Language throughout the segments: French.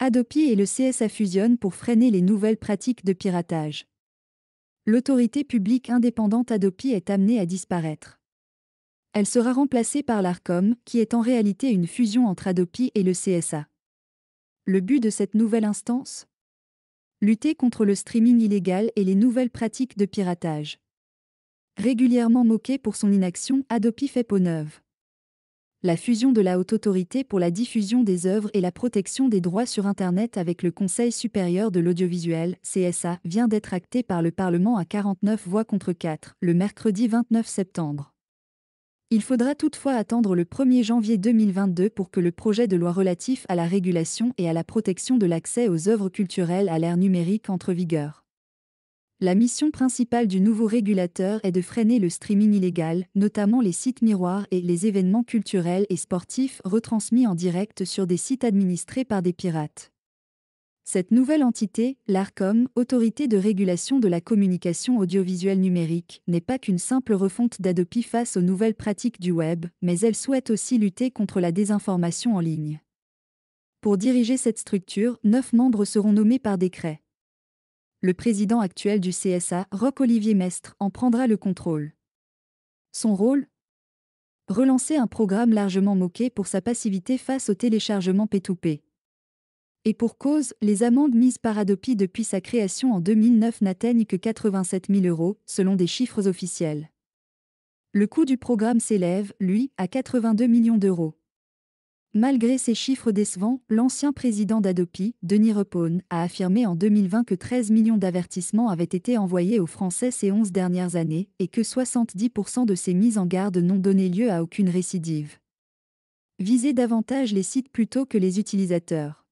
Adopi et le CSA fusionnent pour freiner les nouvelles pratiques de piratage. L'autorité publique indépendante Adopi est amenée à disparaître. Elle sera remplacée par l'Arcom, qui est en réalité une fusion entre Adopi et le CSA. Le but de cette nouvelle instance ? Lutter contre le streaming illégal et les nouvelles pratiques de piratage. Régulièrement moquée pour son inaction, Adopi fait peau neuve. La fusion de la Haute Autorité pour la diffusion des œuvres et la protection des droits sur Internet avec le Conseil supérieur de l'audiovisuel, CSA, vient d'être actée par le Parlement à 49 voix contre 4, le mercredi 29 septembre. Il faudra toutefois attendre le 1er janvier 2022 pour que le projet de loi relatif à la régulation et à la protection de l'accès aux œuvres culturelles à l'ère numérique entre en vigueur. La mission principale du nouveau régulateur est de freiner le streaming illégal, notamment les sites miroirs et les événements culturels et sportifs retransmis en direct sur des sites administrés par des pirates. Cette nouvelle entité, l'Arcom, Autorité de régulation de la communication audiovisuelle numérique, n'est pas qu'une simple refonte d'Adopi face aux nouvelles pratiques du web, mais elle souhaite aussi lutter contre la désinformation en ligne. Pour diriger cette structure, 9 membres seront nommés par décret. Le président actuel du CSA, Roch-Olivier Mestre, en prendra le contrôle. Son rôle ? Relancer un programme largement moqué pour sa passivité face au téléchargement P2P. Et pour cause, les amendes mises par Adopi depuis sa création en 2009 n'atteignent que 87 000 €, selon des chiffres officiels. Le coût du programme s'élève, lui, à 82 millions d'euros. Malgré ces chiffres décevants, l'ancien président d'Adopi, Denis Repaune, a affirmé en 2020 que 13 millions d'avertissements avaient été envoyés aux Français ces 11 dernières années et que 70% de ces mises en garde n'ont donné lieu à aucune récidive. Viser davantage les sites plutôt que les utilisateurs.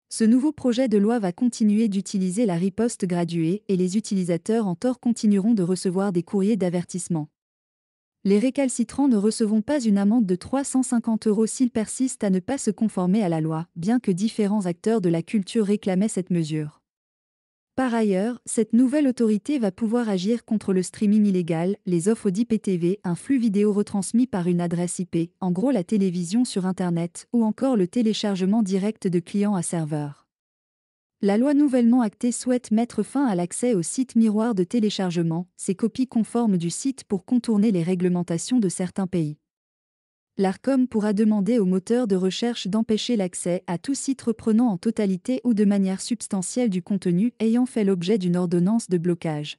Ce nouveau projet de loi va continuer d'utiliser la riposte graduée et les utilisateurs en tort continueront de recevoir des courriers d'avertissement. Les récalcitrants ne recevront pas une amende de 350 € s'ils persistent à ne pas se conformer à la loi, bien que différents acteurs de la culture réclamaient cette mesure. Par ailleurs, cette nouvelle autorité va pouvoir agir contre le streaming illégal, les offres d'IPTV, un flux vidéo retransmis par une adresse IP, en gros la télévision sur Internet, ou encore le téléchargement direct de clients à serveur. La loi nouvellement actée souhaite mettre fin à l'accès aux sites miroirs de téléchargement, ces copies conformes du site pour contourner les réglementations de certains pays. L'Arcom pourra demander au moteur de recherche d'empêcher l'accès à tout site reprenant en totalité ou de manière substantielle du contenu ayant fait l'objet d'une ordonnance de blocage.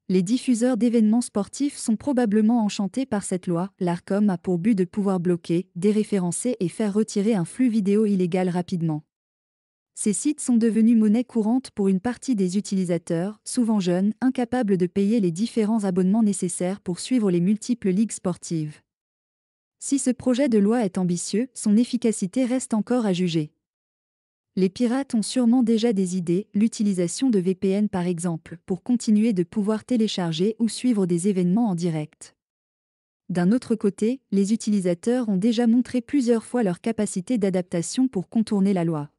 Les diffuseurs d'événements sportifs sont probablement enchantés par cette loi. L'Arcom a pour but de pouvoir bloquer, déréférencer et faire retirer un flux vidéo illégal rapidement. Ces sites sont devenus monnaie courante pour une partie des utilisateurs, souvent jeunes, incapables de payer les différents abonnements nécessaires pour suivre les multiples ligues sportives. Si ce projet de loi est ambitieux, son efficacité reste encore à juger. Les pirates ont sûrement déjà des idées, l'utilisation de VPN par exemple, pour continuer de pouvoir télécharger ou suivre des événements en direct. D'un autre côté, les utilisateurs ont déjà montré plusieurs fois leur capacité d'adaptation pour contourner la loi.